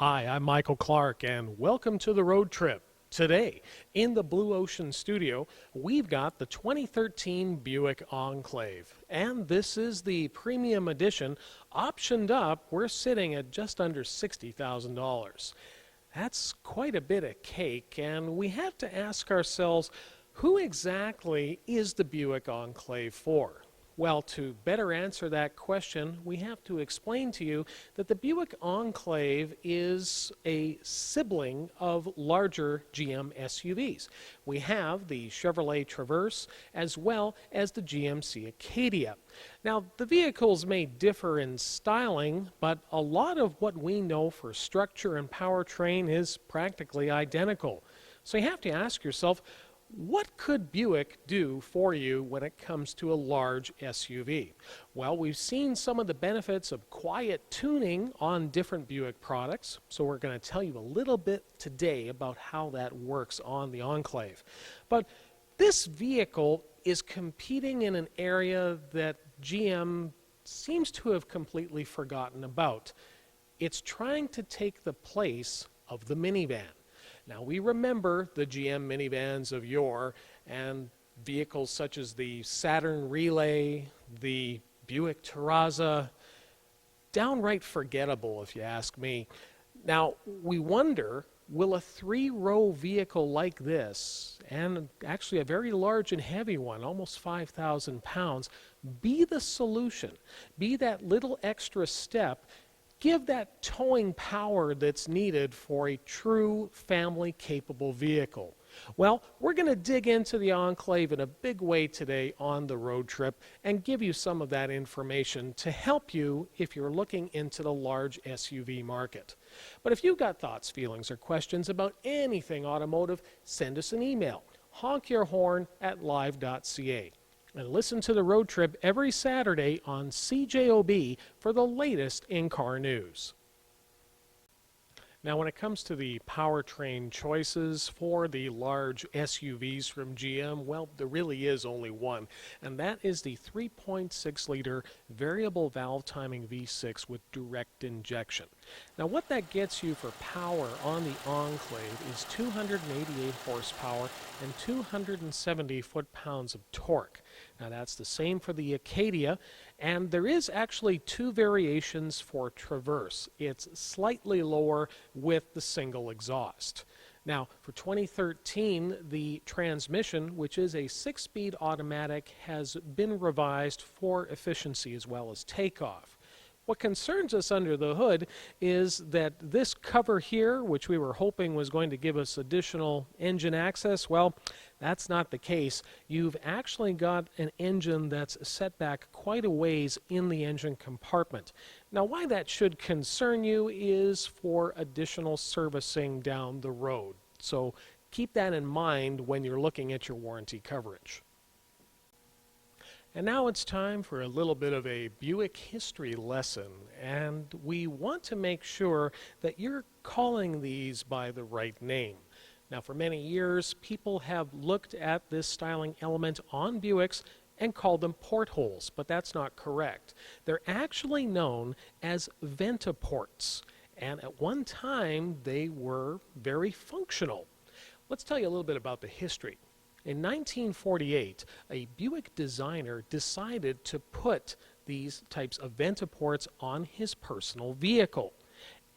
Hi, I'm Michael Clark, and welcome to the road trip. Today, in the Blue Ocean studio, we've got the 2013 Buick Enclave. And this is the premium edition. Optioned up, we're sitting at just under $60,000. That's quite a bit of cake, and we have to ask ourselves, who exactly is the Buick Enclave for? Well, to better answer that question, we have to explain to you that the Buick Enclave is a sibling of larger GM SUVs. We have the Chevrolet Traverse as well as the GMC Acadia. Now, the vehicles may differ in styling, but a lot of what we know for structure and powertrain is practically identical. So you have to ask yourself, what could Buick do for you when it comes to a large SUV? Well, we've seen some of the benefits of quiet tuning on different Buick products, so we're going to tell you a little bit today about how that works on the Enclave. But this vehicle is competing in an area that GM seems to have completely forgotten about. It's trying to take the place of the minivan. Now, we remember the GM minivans of yore and vehicles such as the Saturn Relay, the Buick Terraza, downright forgettable if you ask me. Now, we wonder, will a three-row vehicle like this, and actually a very large and heavy one, almost 5,000 pounds, be the solution, be that little extra step, give that towing power that's needed for a true family-capable vehicle? Well, we're going to dig into the Enclave in a big way today on the road trip and give you some of that information to help you if you're looking into the large SUV market. But if you've got thoughts, feelings, or questions about anything automotive, send us an email, honkyourhorn@live.ca. And listen to the road trip every Saturday on CJOB for the latest in-car news. Now, when it comes to the powertrain choices for the large SUVs from GM, well, there really is only one, and that is the 3.6-liter variable valve timing V6 with direct injection. Now, what that gets you for power on the Enclave is 288 horsepower and 270 foot-pounds of torque. Now, that's the same for the Acadia, and there is actually two variations for Traverse. It's slightly lower with the single exhaust. Now, for 2013, the transmission, which is a 6-speed automatic, has been revised for efficiency as well as takeoff. What concerns us under the hood is that this cover here, which we were hoping was going to give us additional engine access, well, that's not the case. You've actually got an engine that's set back quite a ways in the engine compartment. Now, why that should concern you is for additional servicing down the road. So keep that in mind when you're looking at your warranty coverage. And now it's time for a little bit of a Buick history lesson, and we want to make sure that you're calling these by the right name. Now, for many years, people have looked at this styling element on Buicks and called them portholes, but that's not correct. They're actually known as ventiports, and at one time they were very functional. Let's tell you a little bit about the history. In 1948, a Buick designer decided to put these types of ventiports on his personal vehicle.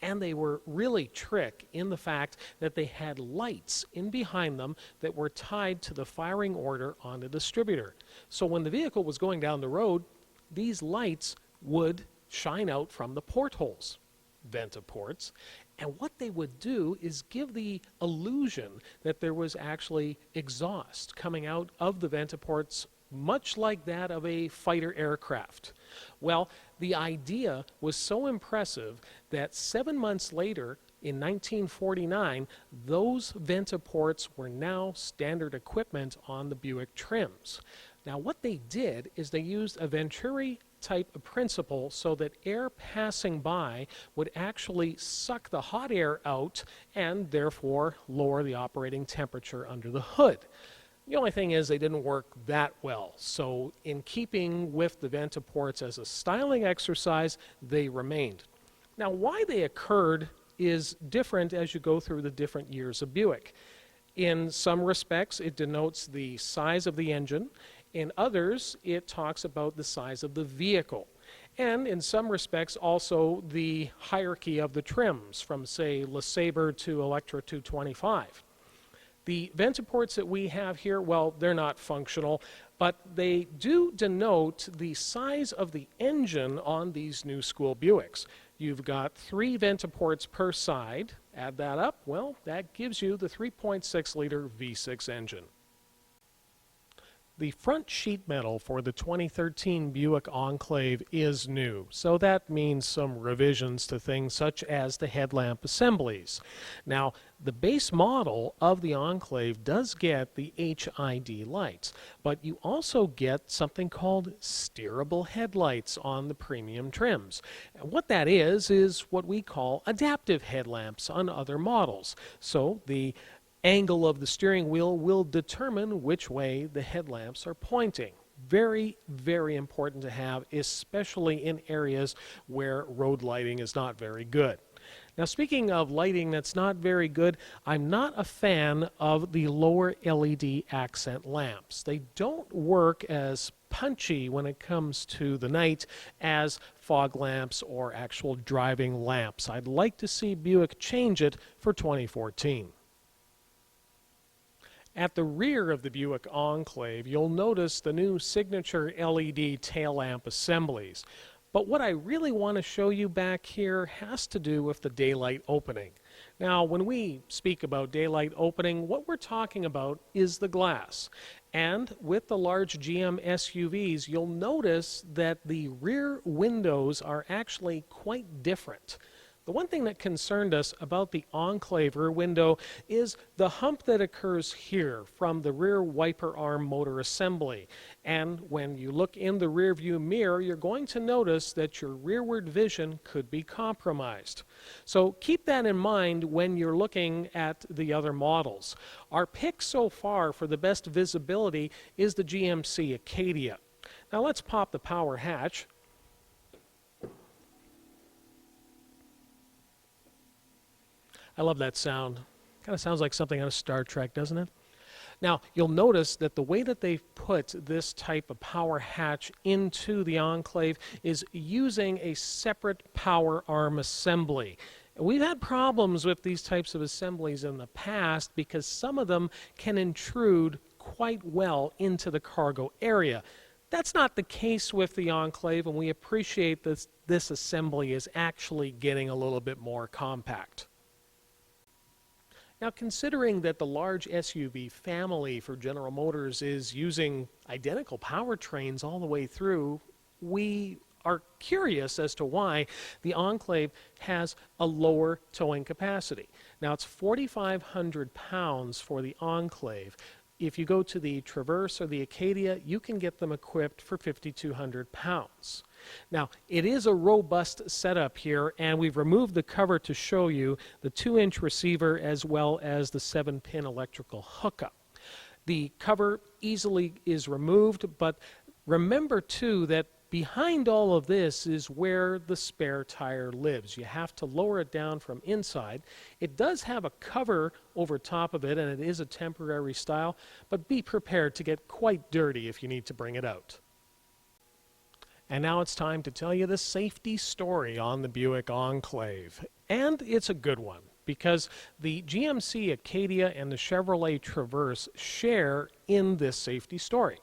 And they were really trick in the fact that they had lights in behind them that were tied to the firing order on the distributor. So when the vehicle was going down the road, these lights would shine out from the portholes, ventiports. And what they would do is give the illusion that there was actually exhaust coming out of the ventiports, much like that of a fighter aircraft. Well, the idea was so impressive that 7 months later, in 1949, those ventiports were now standard equipment on the Buick trims. Now, what they did is they used a Venturi type of principle so that air passing by would actually suck the hot air out and therefore lower the operating temperature under the hood. The only thing is they didn't work that well. So in keeping with the ventiports as a styling exercise, they remained. Now, why they occurred is different as you go through the different years of Buick. In some respects, it denotes the size of the engine. In others, it talks about the size of the vehicle. And in some respects, also the hierarchy of the trims from, say, LeSabre to Electra 225. The Ventaports that we have here, well, they're not functional, but they do denote the size of the engine on these new school Buicks. You've got 3 Ventaports per side. Add that up, well, that gives you the 3.6 liter V6 engine. The front sheet metal for the 2013 Buick Enclave is new, so that means some revisions to things such as the headlamp assemblies. Now, the base model of the Enclave does get the HID lights, but you also get something called steerable headlights on the premium trims. And what that is what we call adaptive headlamps on other models. So the angle of the steering wheel will determine which way the headlamps are pointing. Very, very important to have, especially in areas where road lighting is not very good. Now, speaking of lighting that's not very good, I'm not a fan of the lower LED accent lamps. They don't work as punchy when it comes to the night as fog lamps or actual driving lamps. I'd like to see Buick change it for 2014. At the rear of the Buick Enclave, you'll notice the new signature LED tail lamp assemblies. But what I really want to show you back here has to do with the daylight opening. Now, when we speak about daylight opening, what we're talking about is the glass. And with the large GM SUVs, you'll notice that the rear windows are actually quite different. The one thing that concerned us about the Enclave rear window is the hump that occurs here from the rear wiper arm motor assembly. And when you look in the rear view mirror, you're going to notice that your rearward vision could be compromised. So keep that in mind when you're looking at the other models. Our pick so far for the best visibility is the GMC Acadia. Now let's pop the power hatch. I love that sound. Kind of sounds like something out of Star Trek, doesn't it? Now, you'll notice that the way that they've put this type of power hatch into the Enclave is using a separate power arm assembly. We've had problems with these types of assemblies in the past because some of them can intrude quite well into the cargo area. That's not the case with the Enclave, and we appreciate this assembly is actually getting a little bit more compact. Now, considering that the large SUV family for General Motors is using identical powertrains all the way through, we are curious as to why the Enclave has a lower towing capacity. Now, it's 4,500 pounds for the Enclave. If you go to the Traverse or the Acadia, you can get them equipped for 5,200 pounds. Now, it is a robust setup here, and we've removed the cover to show you the 2-inch receiver as well as the 7-pin electrical hookup. The cover easily is removed, but remember too that behind all of this is where the spare tire lives. You have to lower it down from inside. It does have a cover over top of it, and it is a temporary style, but be prepared to get quite dirty if you need to bring it out. And now it's time to tell you the safety story on the Buick Enclave. And it's a good one, because the GMC Acadia and the Chevrolet Traverse share in this safety story.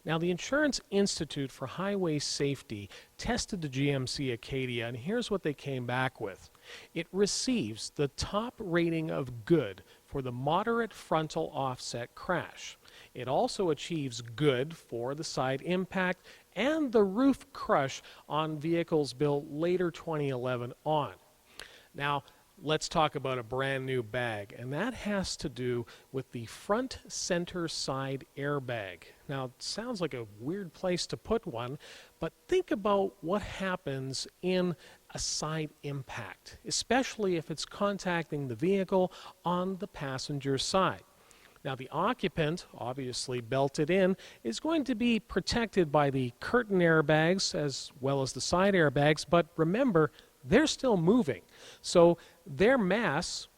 Now, the Insurance Institute for Highway Safety tested the GMC Acadia, and here's what they came back with. It receives the top rating of good for the moderate frontal offset crash. It also achieves good for the side impact and the roof crush on vehicles built later 2011 on. Now, let's talk about a brand new bag, and that has to do with the front center side airbag. Now, it sounds like a weird place to put one, but think about what happens in a side impact, especially if it's contacting the vehicle on the passenger side. Now, the occupant, obviously belted in, is going to be protected by the curtain airbags as well as the side airbags, but remember, they're still moving. So their mass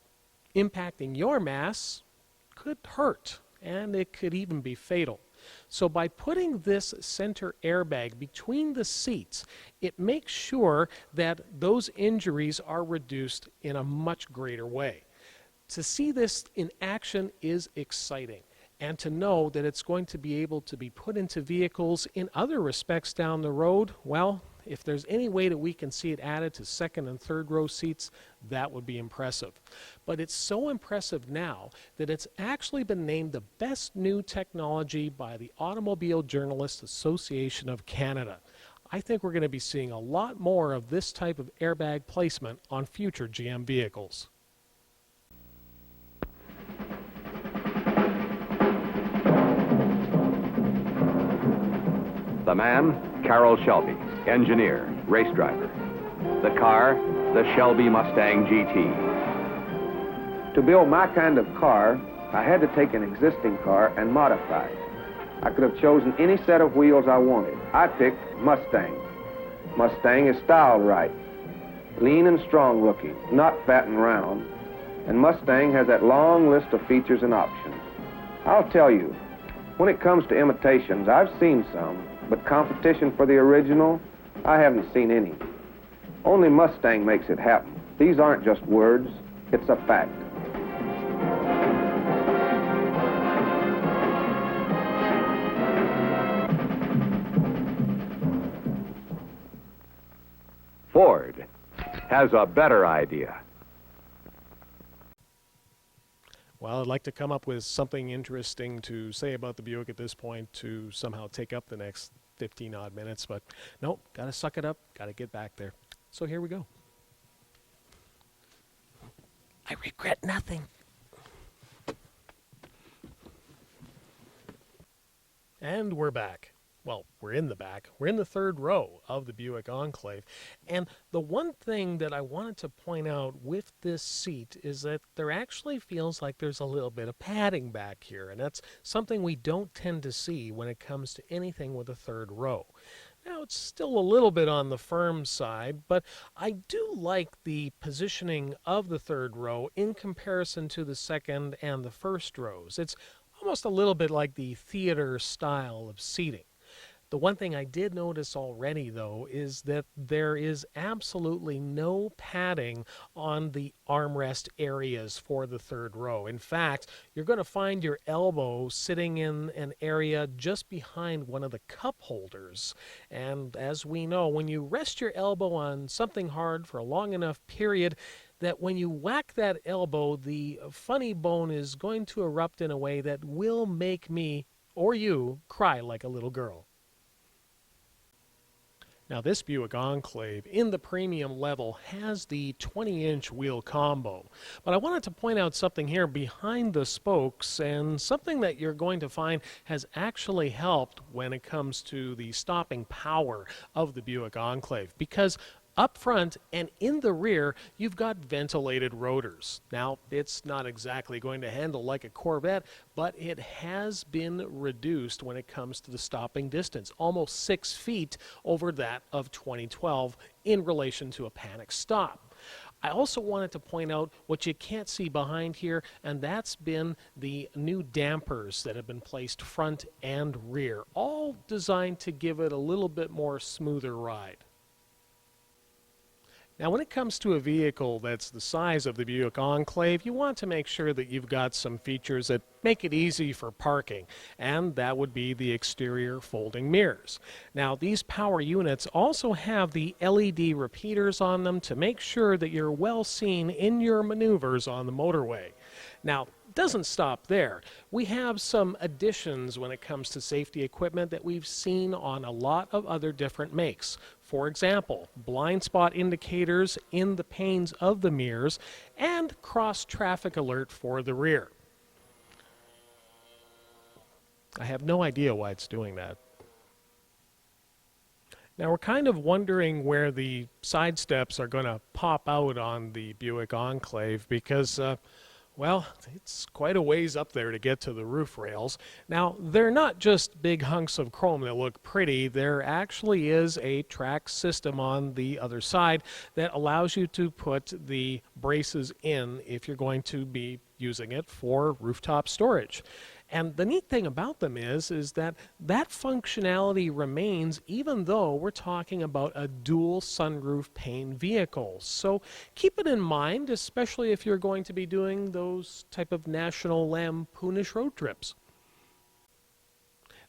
impacting your mass could hurt, and it could even be fatal. So by putting this center airbag between the seats, it makes sure that those injuries are reduced in a much greater way. To see this in action is exciting, and to know that it's going to be able to be put into vehicles in other respects down the road, well, if there's any way that we can see it added to second and third row seats, that would be impressive. But it's so impressive now that it's actually been named the best new technology by the Automobile Journalists Association of Canada. I think we're going to be seeing a lot more of this type of airbag placement on future GM vehicles. The man, Carroll Shelby, engineer, race driver. The car, the Shelby Mustang GT. To build my kind of car, I had to take an existing car and modify it. I could have chosen any set of wheels I wanted. I picked Mustang. Mustang is styled right, lean and strong looking, not fat and round. And Mustang has that long list of features and options. I'll tell you, when it comes to imitations, I've seen some, but competition for the original, I haven't seen any. Only Mustang makes it happen. These aren't just words, it's a fact. Ford has a better idea. Well, I'd like to come up with something interesting to say about the Buick at this point to somehow take up the next 15 odd minutes, but nope, gotta suck it up, gotta get back there. So here we go. I regret nothing. And we're back. Well, we're in the back. We're in the third row of the Buick Enclave. And the one thing that I wanted to point out with this seat is that there actually feels like there's a little bit of padding back here. And that's something we don't tend to see when it comes to anything with a third row. Now, it's still a little bit on the firm side, but I do like the positioning of the third row in comparison to the second and the first rows. It's almost a little bit like the theater style of seating. The one thing I did notice already, though, is that there is absolutely no padding on the armrest areas for the third row. In fact, you're going to find your elbow sitting in an area just behind one of the cup holders. And as we know, when you rest your elbow on something hard for a long enough period, that when you whack that elbow, the funny bone is going to erupt in a way that will make me, or you, cry like a little girl. Now, this Buick Enclave in the premium level has the 20-inch wheel combo. But I wanted to point out something here behind the spokes, and something that you're going to find has actually helped when it comes to the stopping power of the Buick Enclave. Because up front and in the rear, you've got ventilated rotors. Now, it's not exactly going to handle like a Corvette, but it has been reduced when it comes to the stopping distance, almost 6 feet over that of 2012 in relation to a panic stop. I also wanted to point out what you can't see behind here, and that's been the new dampers that have been placed front and rear, all designed to give it a little bit more smoother ride. Now, when it comes to a vehicle that's the size of the Buick Enclave, you want to make sure that you've got some features that make it easy for parking, and that would be the exterior folding mirrors. Now, these power units also have the LED repeaters on them to make sure that you're well seen in your maneuvers on the motorway. Now, doesn't stop there. We have some additions when it comes to safety equipment that we've seen on a lot of other different makes. For example, blind spot indicators in the panes of the mirrors and cross traffic alert for the rear. I have no idea why it's doing that. Now, we're kind of wondering where the side steps are going to pop out on the Buick Enclave because Well, it's quite a ways up there to get to the roof rails. Now, they're not just big hunks of chrome that look pretty. There actually is a track system on the other side that allows you to put the braces in if you're going to be using it for rooftop storage. And the neat thing about them is that that functionality remains even though we're talking about a dual sunroof pane vehicle. So keep it in mind, especially if you're going to be doing those type of national lampoonish road trips.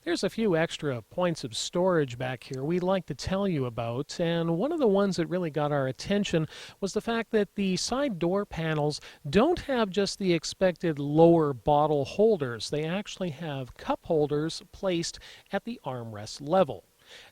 There's a few extra points of storage back here we'd like to tell you about, and one of the ones that really got our attention was the fact that the side door panels don't have just the expected lower bottle holders. They actually have cup holders placed at the armrest level.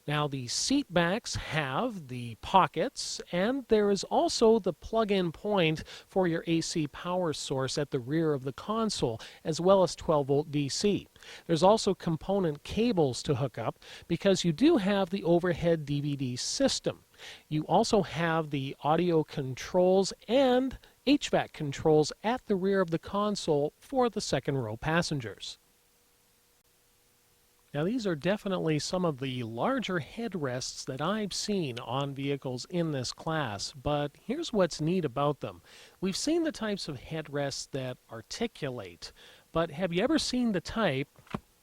Now, the seat backs have the pockets, and there is also the plug-in point for your AC power source at the rear of the console, as well as 12-volt DC. There's also component cables to hook up because you do have the overhead DVD system. You also have the audio controls and HVAC controls at the rear of the console for the second row passengers. Now, these are definitely some of the larger headrests that I've seen on vehicles in this class, but here's what's neat about them. We've seen the types of headrests that articulate, but have you ever seen the type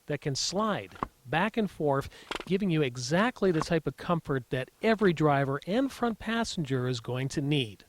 that can slide back and forth, giving you exactly the type of comfort that every driver and front passenger is going to need?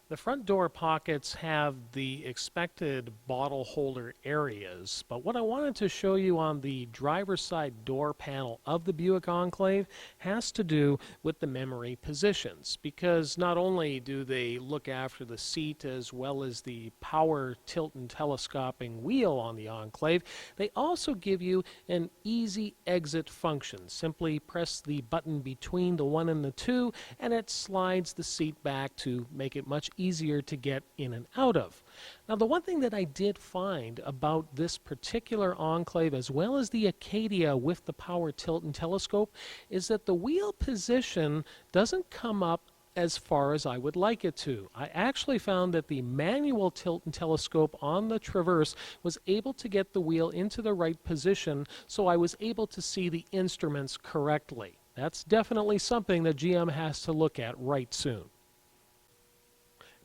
The front door pockets have the expected bottle holder areas, but what I wanted to show you on the driver's side door panel of the Buick Enclave has to do with the memory positions, because not only do they look after the seat as well as the power tilt and telescoping wheel on the Enclave, they also give you an easy exit function. Simply press the button between the 1 and the 2 and it slides the seat back to make it much easier to get in and out of. Now, the one thing that I did find about this particular Enclave, as well as the Acadia with the power tilt and telescope, is that the wheel position doesn't come up as far as I would like it to. I actually found that the manual tilt and telescope on the Traverse was able to get the wheel into the right position, so I was able to see the instruments correctly. That's definitely something that GM has to look at right soon.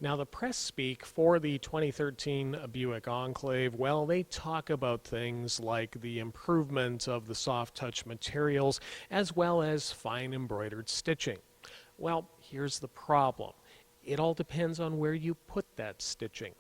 Now, the press speak for the 2013 Buick Enclave, well, they talk about things like the improvement of the soft touch materials as well as fine embroidered stitching. Well, here's the problem. It all depends on where you put that stitching.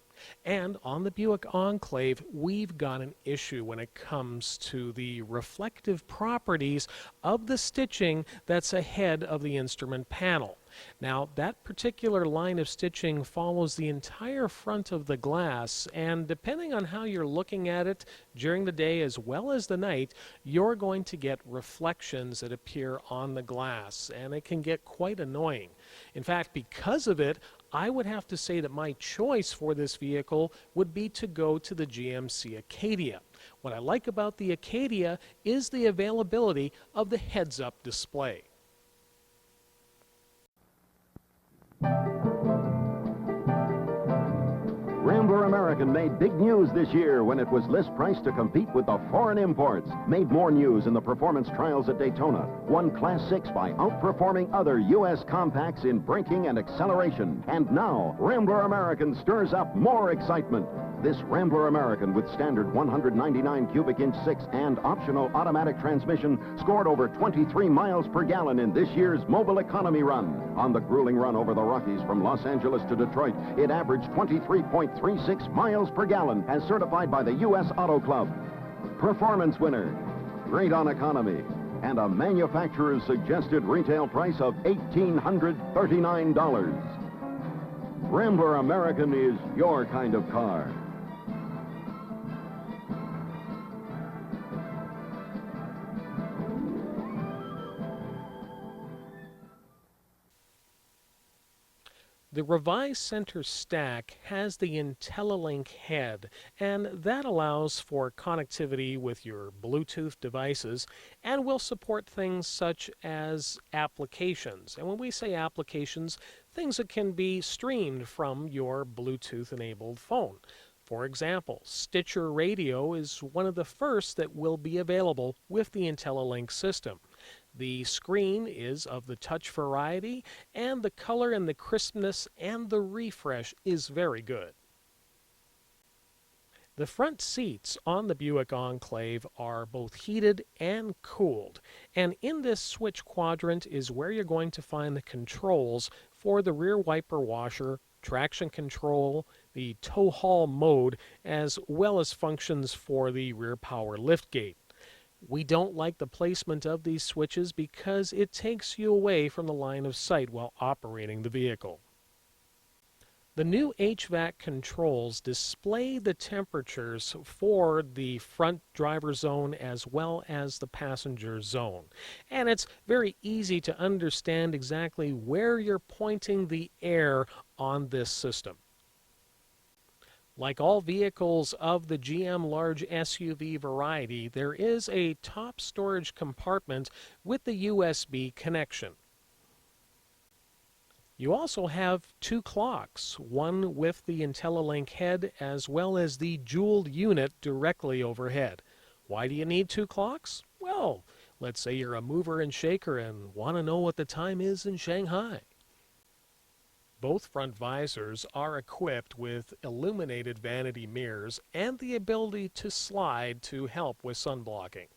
And on the Buick Enclave, we've got an issue when it comes to the reflective properties of the stitching that's ahead of the instrument panel. Now, that particular line of stitching follows the entire front of the glass, and depending on how you're looking at it during the day as well as the night, you're going to get reflections that appear on the glass, and it can get quite annoying. In fact, because of it, I would have to say that my choice for this vehicle would be to go to the GMC Acadia. What I like about the Acadia is the availability of the heads-up display. Rambler American made big news this year when it was list priced to compete with the foreign imports. Made more news in the performance trials at Daytona. Won Class 6 by outperforming other U.S. compacts in braking and acceleration. And now, Rambler American stirs up more excitement. This Rambler American with standard 199 cubic inch 6 and optional automatic transmission scored over 23 miles per gallon in this year's mobile economy run. On the grueling run over the Rockies from Los Angeles to Detroit, it averaged 23.36 miles per gallon as certified by the U.S. Auto Club. Performance winner, great on economy, and a manufacturer's suggested retail price of $1,839. Rambler American is your kind of car. The revised center stack has the IntelliLink head, and that allows for connectivity with your Bluetooth devices and will support things such as applications. And when we say applications, things that can be streamed from your Bluetooth-enabled phone. For example, Stitcher Radio is one of the first that will be available with the IntelliLink system. The screen is of the touch variety, and the color and the crispness and the refresh is very good. The front seats on the Buick Enclave are both heated and cooled, and in this switch quadrant is where you're going to find the controls for the rear wiper washer, traction control, the tow haul mode, as well as functions for the rear power liftgate. We don't like the placement of these switches because it takes you away from the line of sight while operating the vehicle. The new HVAC controls display the temperatures for the front driver zone as well as the passenger zone. And it's very easy to understand exactly where you're pointing the air on this system. Like all vehicles of the GM large SUV variety, there is a top storage compartment with the USB connection. You also have two clocks, one with the IntelliLink head as well as the jeweled unit directly overhead. Why do you need two clocks? Well, let's say you're a mover and shaker and want to know what the time is in Shanghai. Both front visors are equipped with illuminated vanity mirrors and the ability to slide to help with sunblocking.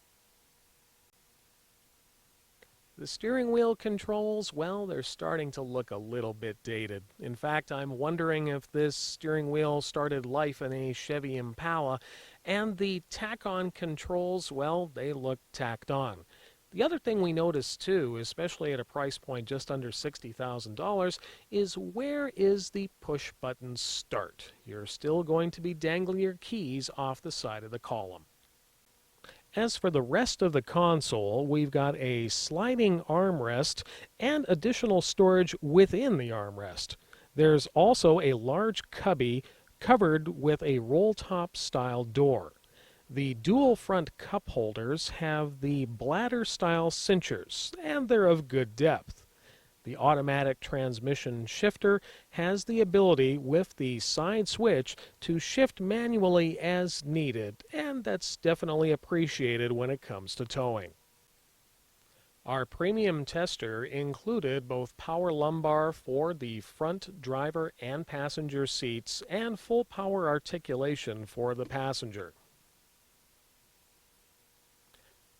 The steering wheel controls, well, they're starting to look a little bit dated. In fact, I'm wondering if this steering wheel started life in a Chevy Impala, and the tack-on controls, well, they look tacked on. The other thing we noticed too, especially at a price point just under $60,000, is where is the push button start? You're still going to be dangling your keys off the side of the column. As for the rest of the console, we've got a sliding armrest and additional storage within the armrest. There's also a large cubby covered with a roll-top style door. The dual front cup holders have the bladder-style cinchers, and they're of good depth. The automatic transmission shifter has the ability, with the side switch, to shift manually as needed, and that's definitely appreciated when it comes to towing. Our premium tester included both power lumbar for the front driver and passenger seats, and full power articulation for the passenger.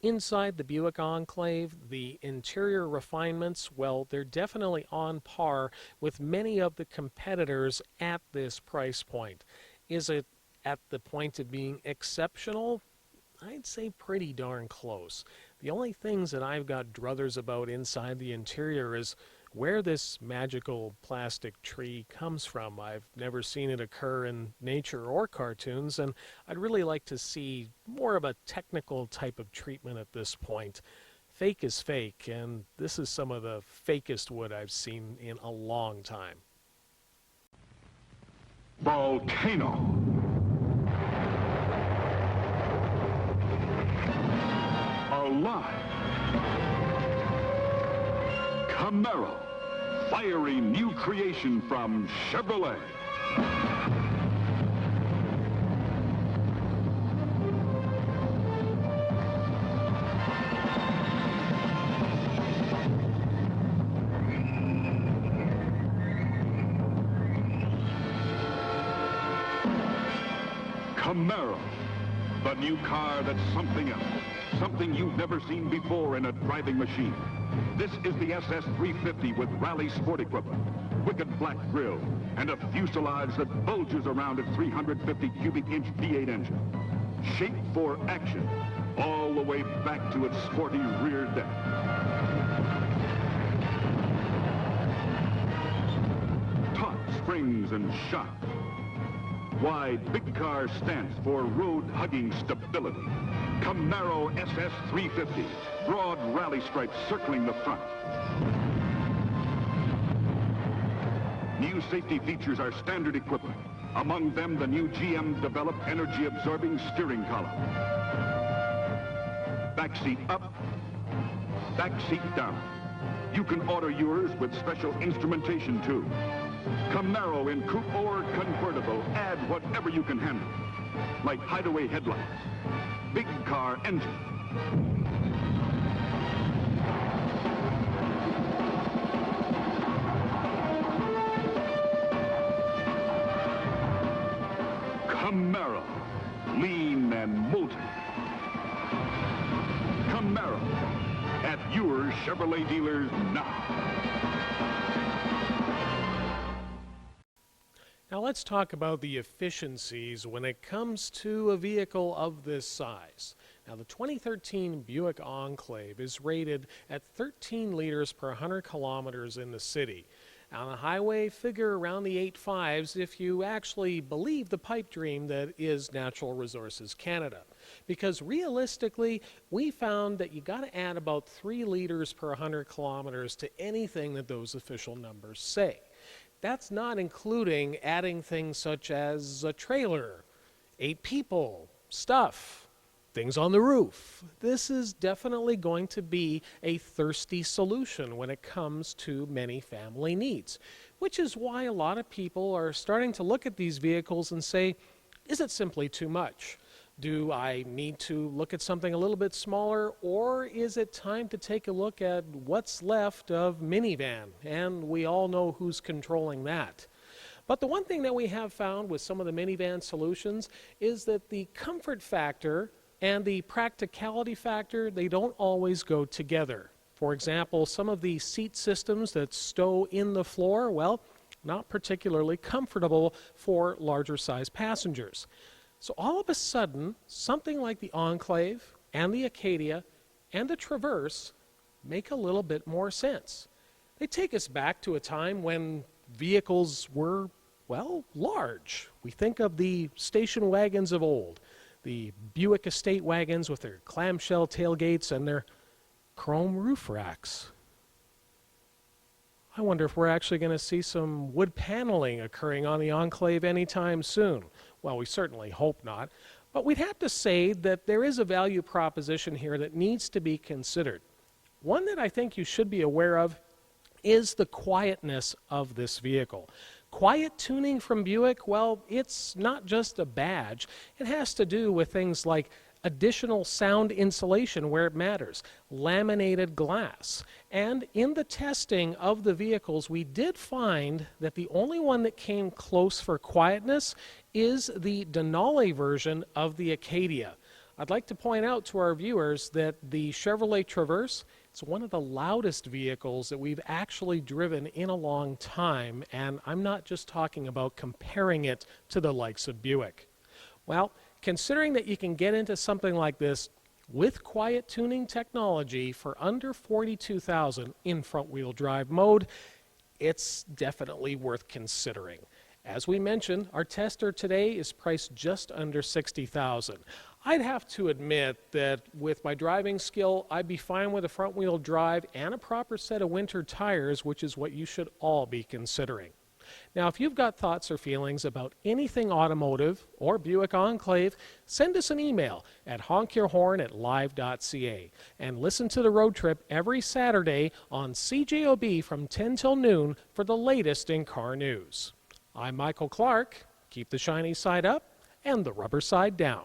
Inside the Buick Enclave, the interior refinements, well, they're definitely on par with many of the competitors at this price point. Is it at the point of being exceptional? I'd say pretty darn close. The only things that I've got druthers about inside the interior is where this magical plastic tree comes from. I've never seen it occur in nature or cartoons, and I'd really like to see more of a technical type of treatment at this point. Fake is fake, and this is some of the fakest wood I've seen in a long time. Volcano. Alive. Camaro, fiery new creation from Chevrolet. Camaro, the new car that's something else. Something you've never seen before in a driving machine. This is the SS350 with rally sport equipment, wicked black grille, and a fuselage that bulges around its 350 cubic inch V8 engine. Shaped for action, all the way back to its sporty rear deck. Taut springs and shocks. Wide big car stance for road-hugging stability. Camaro SS350, broad rally stripes circling the front. New safety features are standard equipment. Among them, the new GM-developed energy-absorbing steering column. Back seat up, back seat down. You can order yours with special instrumentation, too. Camaro in coupe or convertible, add whatever you can handle. Like hideaway headlights, big car engine. Camaro, lean and molten. Camaro, at your Chevrolet dealers now. Now let's talk about the efficiencies when it comes to a vehicle of this size. Now the 2013 Buick Enclave is rated at 13 liters per 100 kilometers in the city. On the highway, figure around the 8.5s if you actually believe the pipe dream that is Natural Resources Canada. Because realistically, we found that you got to add about 3 liters per 100 kilometers to anything that those official numbers say. That's not including adding things such as a trailer, 8 people, stuff, things on the roof. This is definitely going to be a thirsty solution when it comes to many family needs, which is why a lot of people are starting to look at these vehicles and say, is it simply too much? Do I need to look at something a little bit smaller, or is it time to take a look at what's left of minivan? And we all know who's controlling that. But the one thing that we have found with some of the minivan solutions is that the comfort factor and the practicality factor, they don't always go together. For example, some of the seat systems that stow in the floor, well, not particularly comfortable for larger size passengers. So all of a sudden, something like the Enclave and the Acadia and the Traverse make a little bit more sense. They take us back to a time when vehicles were, well, large. We think of the station wagons of old, the Buick estate wagons with their clamshell tailgates and their chrome roof racks. I wonder if we're actually going to see some wood paneling occurring on the Enclave anytime soon. Well, we certainly hope not. But we'd have to say that there is a value proposition here that needs to be considered. One that I think you should be aware of is the quietness of this vehicle. Quiet tuning from Buick, well, it's not just a badge. It has to do with things like additional sound insulation where it matters, laminated glass. And in the testing of the vehicles, we did find that the only one that came close for quietness is the Denali version of the Acadia. I'd like to point out to our viewers that the Chevrolet Traverse, it's one of the loudest vehicles that we've actually driven in a long time, and I'm not just talking about comparing it to the likes of Buick. Well, considering that you can get into something like this with quiet tuning technology for under $42,000 in front-wheel drive mode, it's definitely worth considering. As we mentioned, our tester today is priced just under $60,000. I'd have to admit that with my driving skill, I'd be fine with a front-wheel drive and a proper set of winter tires, which is what you should all be considering. Now, if you've got thoughts or feelings about anything automotive or Buick Enclave, send us an email at honkyourhorn@live.ca and listen to The Road Trip every Saturday on CJOB from 10 till noon for the latest in car news. I'm Michael Clark. Keep the shiny side up and the rubber side down.